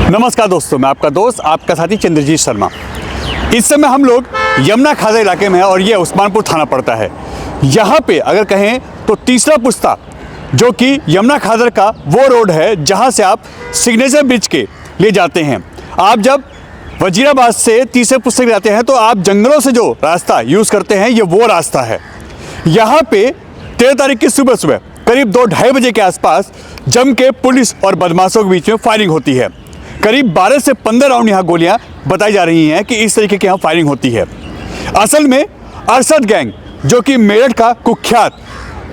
नमस्कार दोस्तों, मैं आपका दोस्त आपका साथी चंद्रजीत शर्मा। इस समय हम लोग यमुना खाजा इलाके में हैं और ये उस्मानपुर थाना पड़ता है। यहाँ पे अगर कहें तो तीसरा पुस्ता जो कि यमुना खाजा का वो रोड है जहाँ से आप सिग्नेचर ब्रिज के लिए जाते हैं। आप जब वजीराबाद से तीसरे पुस्ते के जाते हैं तो आप जंगलों से जो रास्ता यूज़ करते हैं ये वो रास्ता है। यहाँ पे 13 तारीख की सुबह सुबह करीब 2-2:30 बजे के आसपास जम के पुलिस और बदमाशों के बीच में फायरिंग होती है। करीब 12 से 15 राउंड यहाँ गोलियाँ बताई जा रही हैं कि इस तरीके की यहाँ फायरिंग होती है। असल में अरशद गैंग जो कि मेरठ का कुख्यात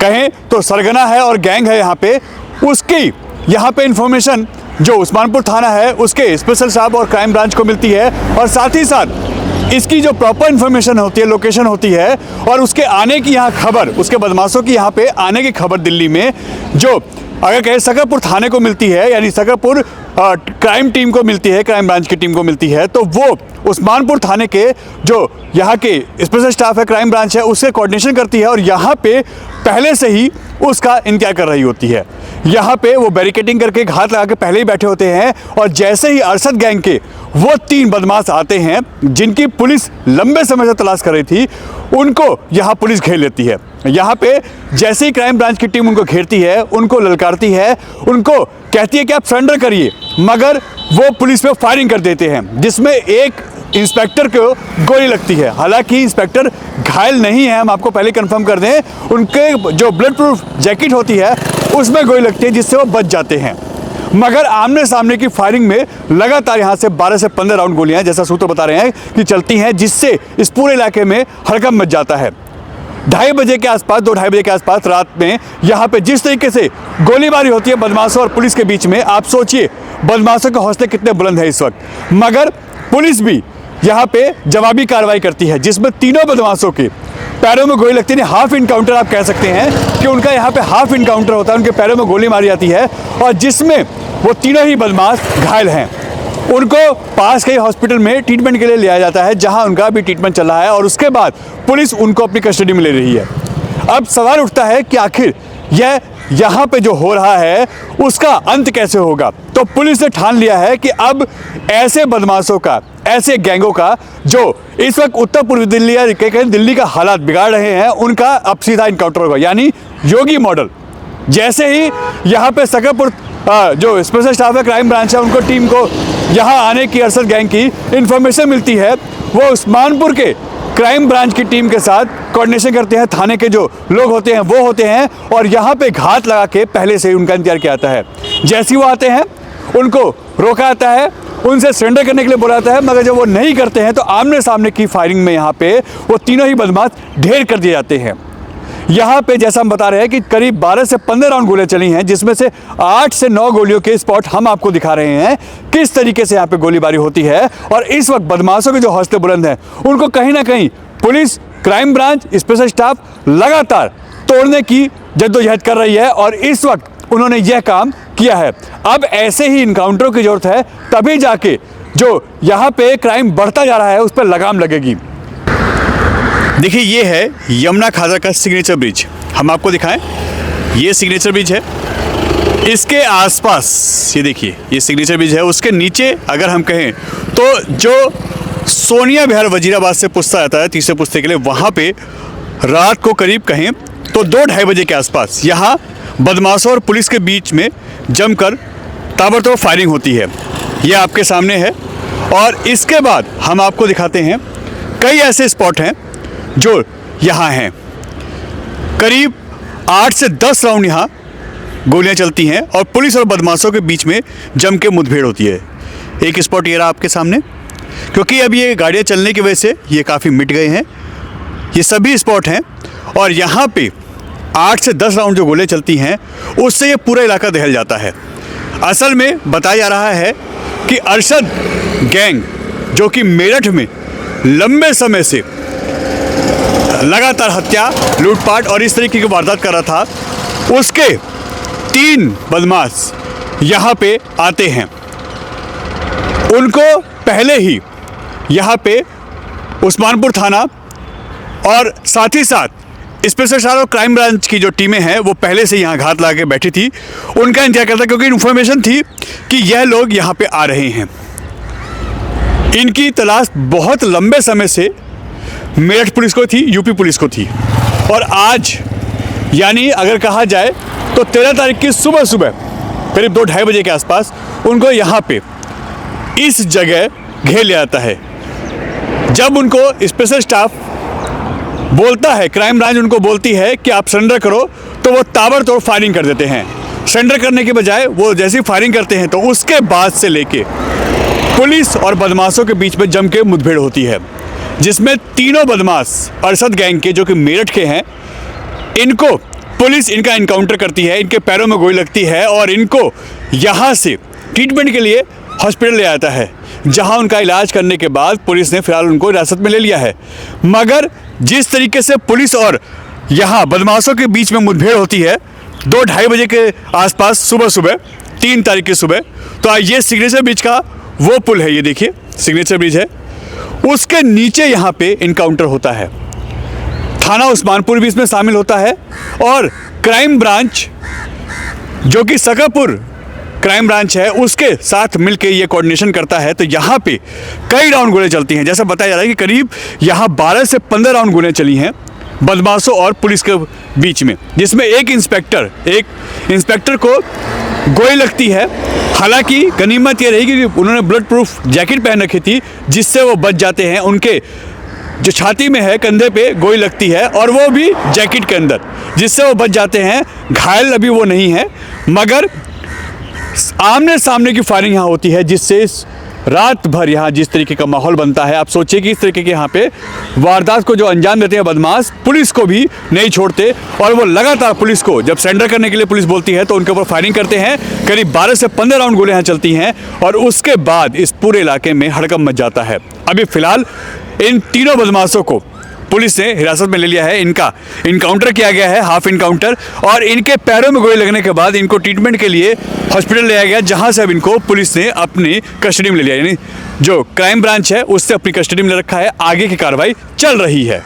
कहें तो सरगना है और गैंग है यहाँ पे, उसकी यहाँ पे इंफॉर्मेशन जो उस्मानपुर थाना है उसके स्पेशल साहब और क्राइम ब्रांच को मिलती है और साथ ही साथ इसकी जो प्रॉपर इन्फॉर्मेशन होती है, लोकेशन होती है और उसके आने की यहाँ खबर, उसके बदमाशों की यहाँ पे आने की खबर दिल्ली में जो अगर कहें सकरपुर थाने को मिलती है, यानी सकरपुर क्राइम टीम को मिलती है, क्राइम ब्रांच की टीम को मिलती है, तो वो उस्मानपुर थाने के जो यहाँ के स्पेशल स्टाफ है, क्राइम ब्रांच है, उससे कोऑर्डिनेशन करती है और यहाँ पे पहले से ही उसका इंतजार कर रही होती है। यहाँ पे वो बैरिकेडिंग करके घात लगा के पहले ही बैठे होते हैं और जैसे ही अरशद गैंग के वो 3 बदमाश आते हैं जिनकी पुलिस लंबे समय से तलाश कर रही थी, उनको यहाँ पुलिस घेर लेती है। यहाँ पे जैसे ही क्राइम ब्रांच की टीम उनको घेरती है, उनको ललकारती है, उनको कहती है कि आप सरेंडर करिए, मगर वो पुलिस पे फायरिंग कर देते हैं जिसमें एक इंस्पेक्टर को गोली लगती है। हालांकि इंस्पेक्टर घायल नहीं है, हम आपको पहले कंफर्म कर दें, उनके जो ब्लड प्रूफ जैकेट होती है उसमें गोली लगती है जिससे वो बच जाते हैं। मगर आमने सामने की फायरिंग में लगातार यहाँ से 12 से 15 राउंड गोलियाँ जैसा सूत्र बता रहे हैं कि चलती हैं, जिससे इस पूरे इलाके में हड़कंप मच जाता है। 2:30 बजे के आसपास, 2-2:30 बजे के आसपास रात में यहाँ पे जिस तरीके से गोलीबारी होती है बदमाशों और पुलिस के बीच में, आप सोचिए बदमाशों के हौसले कितने बुलंद है इस वक्त। मगर पुलिस भी यहाँ पे जवाबी कार्रवाई करती है जिसमें तीनों बदमाशों के पैरों में गोली लगती है। हाफ इनकाउंटर आप कह सकते हैं कि उनका यहाँ पे हाफ इनकाउंटर होता है, उनके पैरों में गोली मारी जाती है और जिसमें वो तीनों ही बदमाश घायल हैं। उनको पास के हॉस्पिटल में ट्रीटमेंट के लिए लिया जाता है जहां उनका भी ट्रीटमेंट चल रहा है और उसके बाद पुलिस उनको अपनी कस्टडी में ले रही है। अब सवाल उठता है कि आखिर यह यहाँ पे जो हो रहा है उसका अंत कैसे होगा। तो पुलिस ने ठान लिया है कि अब ऐसे बदमाशों का, ऐसे गैंगों का जो इस वक्त उत्तर पूर्वी दिल्ली या कहीं दिल्ली का हालात बिगाड़ रहे हैं, उनका अब सीधा इनकाउंटर होगा, यानी योगी मॉडल। जैसे ही यहाँ पे सकरपुर जो स्पेशल स्टाफ है, क्राइम ब्रांच है, उनको टीम को यहाँ आने की अरशद गैंग की इन्फॉर्मेशन मिलती है, वो उस्मानपुर के क्राइम ब्रांच की टीम के साथ कोऑर्डिनेशन करते हैं, थाने के जो लोग होते हैं वो होते हैं और यहाँ पे घात लगा के पहले से ही उनका इंतजार किया जाता है। जैसे ही वो आते हैं उनको रोका जाता है, उनसे सरेंडर करने के लिए बोला जाता है, मगर जब वो नहीं करते हैं तो आमने सामने की फायरिंग में यहाँ पे वो तीनों ही बदमाश ढेर कर दिए जाते हैं। यहाँ पे जैसा हम बता रहे हैं कि करीब 12 से 15 राउंड गोलियां चली हैं, जिसमें से 8 से 9 गोलियों के स्पॉट हम आपको दिखा रहे हैं किस तरीके से यहाँ पे गोलीबारी होती है। और इस वक्त बदमाशों के जो हौसले बुलंद हैं उनको कहीं ना कहीं police, crime branch, special staff लगातार तोड़ने की जद्दोजहद कर रही है और इस वक्त उन्होंने यह काम किया है। अब ऐसे ही इनकाउंटरों की जरूरत है, तभी जाके जो यहाँ पे क्राइम बढ़ता जा रहा है उस पर लगाम लगेगी। देखिए, ये है यमुना खाजा का सिग्नेचर ब्रिज, हम आपको दिखाएं, ये सिग्नेचर ब्रिज है। इसके आसपास ये देखिए, ये सिग्नेचर ब्रिज है, उसके नीचे अगर हम कहें तो जो सोनिया विहार वजीराबाद से पुस्ता आता है तीसरे पुस्ते के लिए, वहाँ पे रात को करीब कहें तो 2-2:30 बजे के आसपास यहाँ बदमाशों और पुलिस के बीच में जमकर ताबड़तोड़ फायरिंग होती है। ये आपके सामने है और इसके बाद हम आपको दिखाते हैं कई ऐसे स्पॉट हैं जो यहाँ हैं। करीब 8 से 10 राउंड यहाँ गोलियाँ चलती हैं और पुलिस और बदमाशों के बीच में जम के मुठभेड़ होती है। एक स्पॉट ये रहा आपके सामने, क्योंकि अब ये गाड़ियाँ चलने की वजह से ये काफ़ी मिट गए हैं। ये सभी स्पॉट हैं और यहाँ पे 8 से 10 राउंड जो गोलियाँ चलती हैं उससे ये पूरा इलाका दहल जाता है। असल में बताया जा रहा है कि अरशद गैंग जो कि मेरठ में लंबे समय से लगातार हत्या, लूटपाट और इस तरीके की वारदात कर रहा था, उसके 3 बदमाश यहाँ पे आते हैं। उनको पहले ही यहाँ पे उस्मानपुर थाना और साथ ही साथ स्पेशल स्टाफ और क्राइम ब्रांच की जो टीमें हैं वो पहले से यहाँ घात लगा के बैठी थी, उनका इंतजार करता, क्योंकि इन्फॉर्मेशन थी कि यह लोग यहाँ पे आ रहे हैं। इनकी तलाश बहुत लंबे समय से मेरठ पुलिस को थी, यूपी पुलिस को थी, और आज यानी अगर कहा जाए तो 13 तारीख की सुबह सुबह करीब 2-2:30 बजे के आसपास उनको यहाँ पे इस जगह घेर लिया जाता है। जब उनको स्पेशल स्टाफ बोलता है, क्राइम ब्रांच उनको बोलती है कि आप सरेंडर करो, तो वो ताबड़तोड़ फायरिंग कर देते हैं। सरेंडर करने के बजाय वो जैसी फायरिंग करते हैं तो उसके बाद से लेके पुलिस और बदमाशों के बीच में जम के मुठभेड़ होती है, जिसमें तीनों बदमाश अरशद गैंग के जो कि मेरठ के हैं, इनको पुलिस इनका इनकाउंटर करती है, इनके पैरों में गोली लगती है और इनको यहाँ से ट्रीटमेंट के लिए हॉस्पिटल ले जाता है, जहाँ उनका इलाज करने के बाद पुलिस ने फिलहाल उनको हिरासत में ले लिया है। मगर जिस तरीके से पुलिस और यहाँ बदमाशों के बीच में मुठभेड़ होती है 2-2:30 बजे के आसपास सुबह 3 तारीख की सुबह, तो ये सिग्नेचर ब्रिज का वो पुल है, ये देखिए सिग्नेचर ब्रिज है, उसके नीचे यहाँ पे इनकाउंटर होता है। थाना उस्मानपुर भी इसमें शामिल होता है और क्राइम ब्रांच जो कि सकापुर क्राइम ब्रांच है उसके साथ मिलकर ये कोऑर्डिनेशन करता है। तो यहाँ पे कई राउंड गोलियां चलती हैं, जैसा बताया जा रहा है कि करीब यहाँ 12 से 15 राउंड गोलियां चली हैं बदमाशों और पुलिस के बीच में, जिसमें एक इंस्पेक्टर को गोली लगती है। हालांकि गनीमत ये रही कि उन्होंने बुलेट प्रूफ जैकेट पहन रखी थी, जिससे वो बच जाते हैं। उनके जो छाती में है, कंधे पे गोली लगती है और वो भी जैकेट के अंदर, जिससे वो बच जाते हैं। घायल अभी वो नहीं है, मगर आमने सामने की फायरिंग यहाँ होती है, जिससे रात भर यहाँ जिस तरीके का माहौल बनता है, आप सोचिए कि इस तरीके के यहाँ पे वारदात को जो अंजाम देते हैं बदमाश, पुलिस को भी नहीं छोड़ते और वो लगातार पुलिस को जब सरेंडर करने के लिए पुलिस बोलती है तो उनके ऊपर फायरिंग करते हैं। करीब 12 से 15 राउंड गोलियां यहाँ चलती हैं और उसके बाद इस पूरे इलाके में हड़कंप मच जाता है। अभी फिलहाल इन तीनों बदमाशों को पुलिस ने हिरासत में ले लिया है, इनका इनकाउंटर किया गया है, हाफ इनकाउंटर, और इनके पैरों में गोली लगने के बाद इनको ट्रीटमेंट के लिए हॉस्पिटल ले जाया गया, जहां से अब इनको पुलिस ने अपनी कस्टडी में ले लिया, यानी जो क्राइम ब्रांच है उससे अपनी कस्टडी में ले रखा है। आगे की कार्रवाई चल रही है।